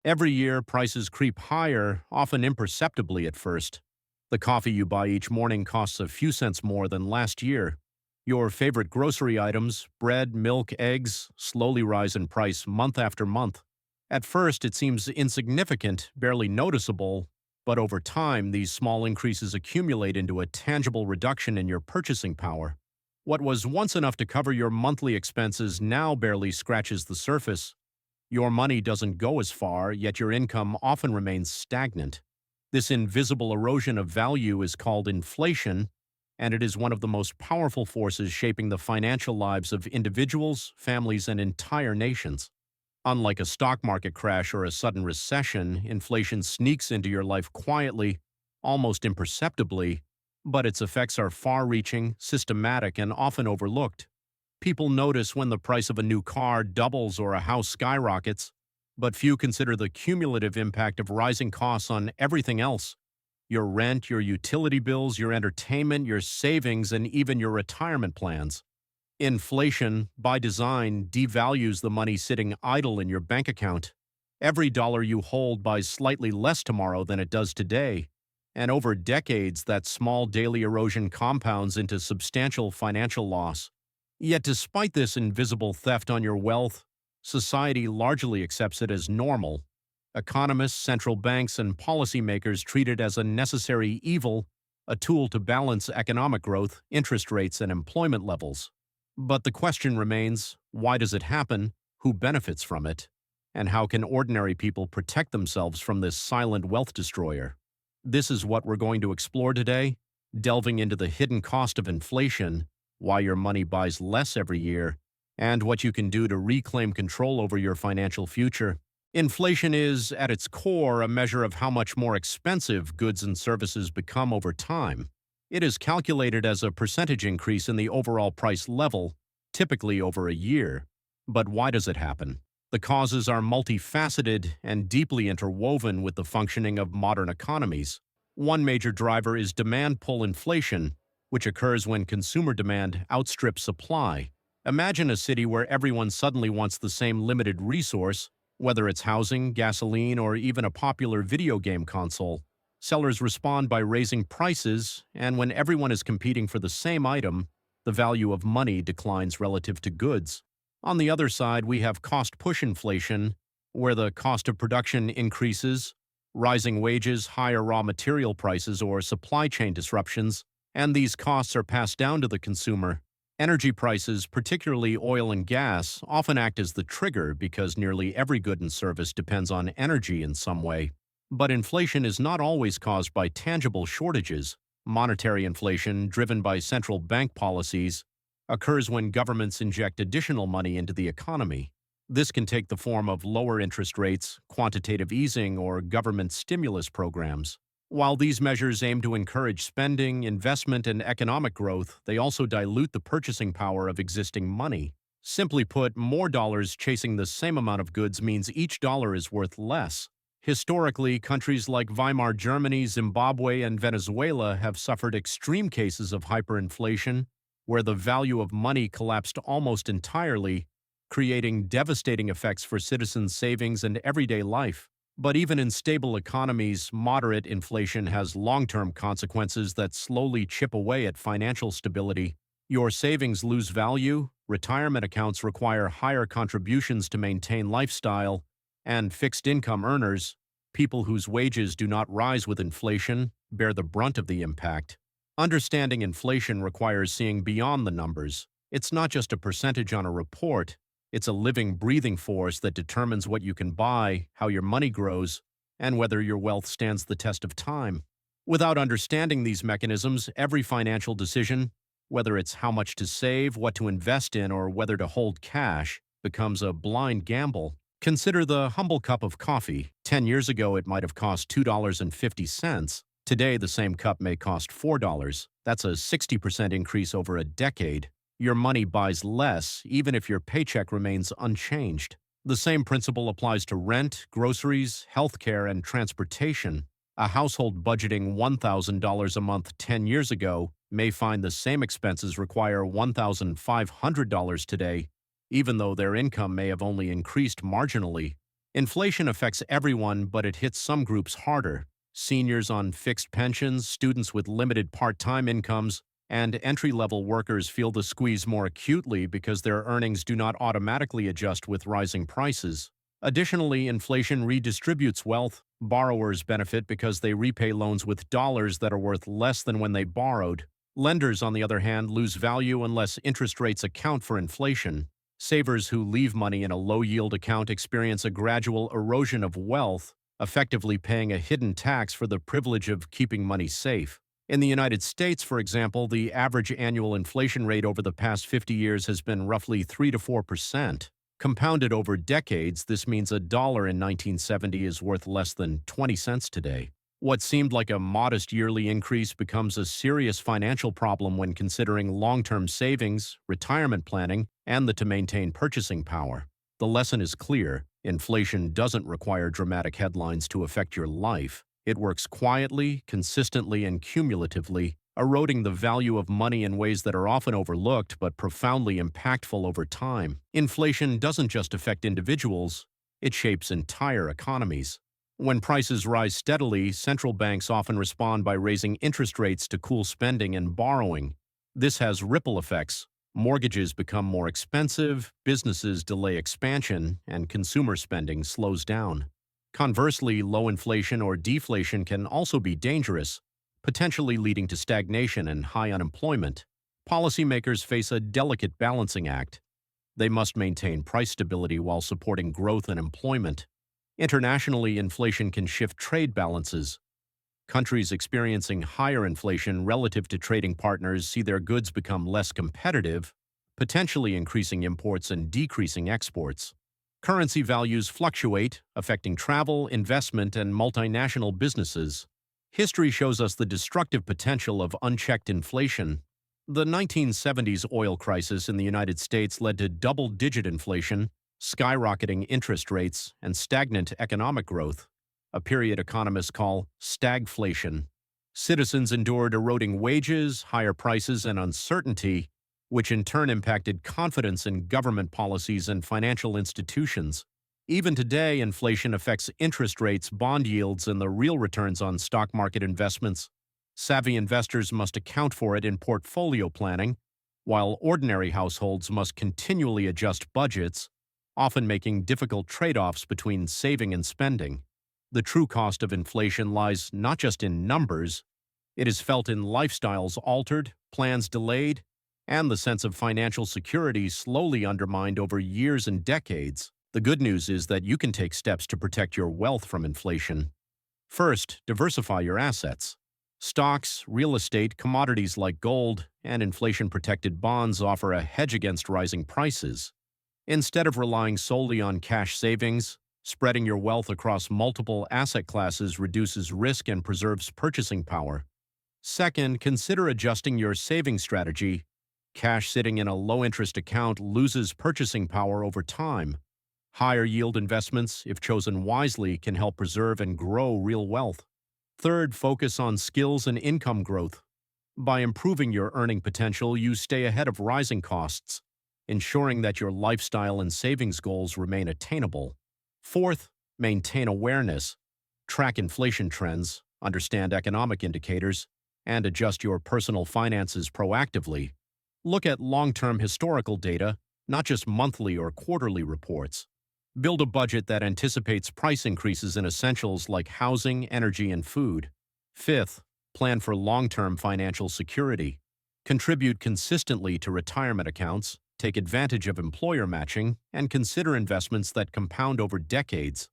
Every year, prices creep higher, often imperceptibly at first. The coffee you buy each morning costs a few cents more than last year. Your favorite grocery items, bread, milk, eggs, slowly rise in price month after month. At first, it seems insignificant, barely noticeable, but over time, these small increases accumulate into a tangible reduction in your purchasing power. What was once enough to cover your monthly expenses now barely scratches the surface. Your money doesn't go as far, yet your income often remains stagnant. This invisible erosion of value is called inflation, and it is one of the most powerful forces shaping the financial lives of individuals, families, and entire nations. Unlike a stock market crash or a sudden recession, inflation sneaks into your life quietly, almost imperceptibly, but its effects are far-reaching, systematic, and often overlooked. People notice when the price of a new car doubles or a house skyrockets, but few consider the cumulative impact of rising costs on everything else: your rent, your utility bills, your entertainment, your savings, and even your retirement plans. Inflation, by design, devalues the money sitting idle in your bank account. Every dollar you hold buys slightly less tomorrow than it does today, and over decades, that small daily erosion compounds into substantial financial loss. Yet despite this invisible theft on your wealth, society largely accepts it as normal. Economists, central banks, and policymakers treat it as a necessary evil, a tool to balance economic growth, interest rates, and employment levels. But the question remains, why does it happen? Who benefits from it? And how can ordinary people protect themselves from this silent wealth destroyer? This is what we're going to explore today, delving into the hidden cost of inflation, why your money buys less every year, and what you can do to reclaim control over your financial future. Inflation is, at its core, a measure of how much more expensive goods and services become over time. It is calculated as a percentage increase in the overall price level, typically over a year. But why does it happen? The causes are multifaceted and deeply interwoven with the functioning of modern economies. One major driver is demand pull inflation, which occurs when consumer demand outstrips supply. Imagine a city where everyone suddenly wants the same limited resource, whether it's housing, gasoline, or even a popular video game console. Sellers respond by raising prices, and when everyone is competing for the same item, the value of money declines relative to goods. On the other side, we have cost-push inflation, where the cost of production increases, rising wages, higher raw material prices, or supply chain disruptions, and these costs are passed down to the consumer. Energy prices, particularly oil and gas, often act as the trigger because nearly every good and service depends on energy in some way. But inflation is not always caused by tangible shortages. Monetary inflation, driven by central bank policies, occurs when governments inject additional money into the economy. This can take the form of lower interest rates, quantitative easing, or government stimulus programs. While these measures aim to encourage spending, investment, and economic growth, they also dilute the purchasing power of existing money. Simply put, more dollars chasing the same amount of goods means each dollar is worth less. Historically, countries like Weimar Germany, Zimbabwe, and Venezuela have suffered extreme cases of hyperinflation, where the value of money collapsed almost entirely, creating devastating effects for citizens' savings and everyday life. But even in stable economies, moderate inflation has long-term consequences that slowly chip away at financial stability. Your savings lose value, retirement accounts require higher contributions to maintain lifestyle, and fixed-income earners, people whose wages do not rise with inflation, bear the brunt of the impact. Understanding inflation requires seeing beyond the numbers. It's not just a percentage on a report. It's a living, breathing force that determines what you can buy, how your money grows, and whether your wealth stands the test of time. Without understanding these mechanisms, every financial decision, whether it's how much to save, what to invest in, or whether to hold cash, becomes a blind gamble. Consider the humble cup of coffee. 10 years ago, it might have cost $2.50. Today, the same cup may cost $4. That's a 60% increase over a decade. Your money buys less, even if your paycheck remains unchanged. The same principle applies to rent, groceries, healthcare, and transportation. A household budgeting $1,000 a month 10 years ago may find the same expenses require $1,500 today, even though their income may have only increased marginally. Inflation affects everyone, but it hits some groups harder. Seniors on fixed pensions, students with limited part-time incomes, and entry-level workers feel the squeeze more acutely because their earnings do not automatically adjust with rising prices. Additionally, inflation redistributes wealth. Borrowers benefit because they repay loans with dollars that are worth less than when they borrowed. Lenders, on the other hand, lose value unless interest rates account for inflation. Savers who leave money in a low-yield account experience a gradual erosion of wealth, effectively paying a hidden tax for the privilege of keeping money safe. In the United States, for example, the average annual inflation rate over the past 50 years has been roughly 3 to 4%. Compounded over decades, this means a dollar in 1970 is worth less than 20 cents today. What seemed like a modest yearly increase becomes a serious financial problem when considering long-term savings, retirement planning, and to maintain purchasing power. The lesson is clear. Inflation doesn't require dramatic headlines to affect your life. It works quietly, consistently, and cumulatively, eroding the value of money in ways that are often overlooked but profoundly impactful over time. Inflation doesn't just affect individuals, it shapes entire economies. When prices rise steadily, central banks often respond by raising interest rates to cool spending and borrowing. This has ripple effects. Mortgages become more expensive, businesses delay expansion, and consumer spending slows down. Conversely, low inflation or deflation can also be dangerous, potentially leading to stagnation and high unemployment. Policymakers face a delicate balancing act. They must maintain price stability while supporting growth and employment. Internationally, inflation can shift trade balances. Countries experiencing higher inflation relative to trading partners see their goods become less competitive, potentially increasing imports and decreasing exports. Currency values fluctuate, affecting travel, investment, and multinational businesses. History shows us the destructive potential of unchecked inflation. The 1970s oil crisis in the United States led to double-digit inflation, skyrocketing interest rates, and stagnant economic growth, a period economists call stagflation. Citizens endured eroding wages, higher prices, and uncertainty, which in turn impacted confidence in government policies and financial institutions. Even today, inflation affects interest rates, bond yields, and the real returns on stock market investments. Savvy investors must account for it in portfolio planning, while ordinary households must continually adjust budgets, often making difficult trade-offs between saving and spending. The true cost of inflation lies not just in numbers, it is felt in lifestyles altered, plans delayed, and the sense of financial security slowly undermined over years and decades. The good news is that you can take steps to protect your wealth from inflation. First, diversify your assets. Stocks, real estate, commodities like gold, and inflation-protected bonds offer a hedge against rising prices. Instead of relying solely on cash savings, spreading your wealth across multiple asset classes reduces risk and preserves purchasing power. Second, consider adjusting your saving strategy. Cash sitting in a low-interest account loses purchasing power over time. Higher yield investments, if chosen wisely, can help preserve and grow real wealth. Third, focus on skills and income growth. By improving your earning potential, you stay ahead of rising costs, ensuring that your lifestyle and savings goals remain attainable. Fourth, maintain awareness. Track inflation trends, understand economic indicators, and adjust your personal finances proactively. Look at long-term historical data, not just monthly or quarterly reports. Build a budget that anticipates price increases in essentials like housing, energy, and food. Fifth, plan for long-term financial security. Contribute consistently to retirement accounts, take advantage of employer matching, and consider investments that compound over decades.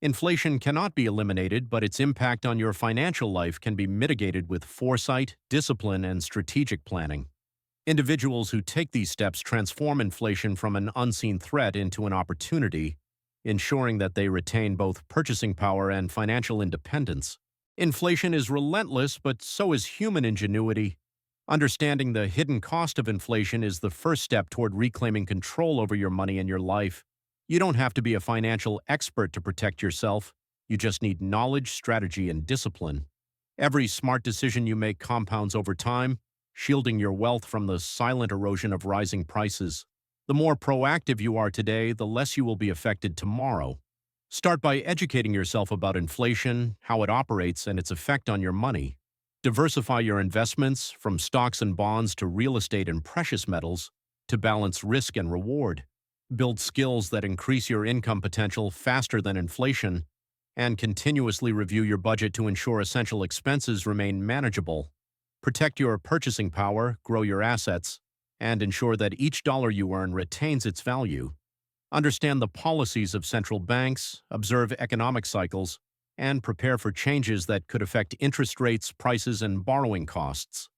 Inflation cannot be eliminated, but its impact on your financial life can be mitigated with foresight, discipline, and strategic planning. Individuals who take these steps transform inflation from an unseen threat into an opportunity, ensuring that they retain both purchasing power and financial independence. Inflation is relentless, but so is human ingenuity. Understanding the hidden cost of inflation is the first step toward reclaiming control over your money and your life. You don't have to be a financial expert to protect yourself. You just need knowledge, strategy, and discipline. Every smart decision you make compounds over time, shielding your wealth from the silent erosion of rising prices. The more proactive you are today, the less you will be affected tomorrow. Start by educating yourself about inflation, how it operates, and its effect on your money. Diversify your investments from stocks and bonds to real estate and precious metals to balance risk and reward. Build skills that increase your income potential faster than inflation, and continuously review your budget to ensure essential expenses remain manageable. Protect your purchasing power, grow your assets, and ensure that each dollar you earn retains its value. Understand the policies of central banks, observe economic cycles, and prepare for changes that could affect interest rates, prices, and borrowing costs.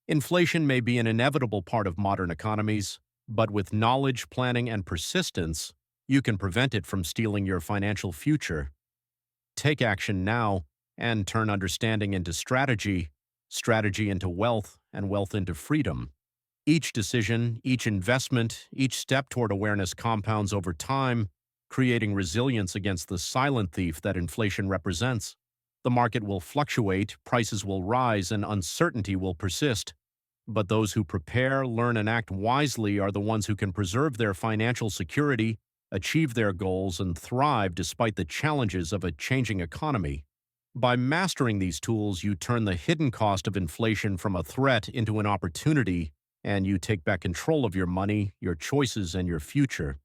Inflation may be an inevitable part of modern economies, but with knowledge, planning, and persistence, you can prevent it from stealing your financial future. Take action now and turn understanding into strategy, strategy into wealth, and wealth into freedom. Each decision, each investment, each step toward awareness compounds over time, creating resilience against the silent thief that inflation represents. The market will fluctuate, prices will rise, and uncertainty will persist. But those who prepare, learn, and act wisely are the ones who can preserve their financial security, achieve their goals, and thrive despite the challenges of a changing economy. By mastering these tools, you turn the hidden cost of inflation from a threat into an opportunity, and you take back control of your money, your choices, and your future.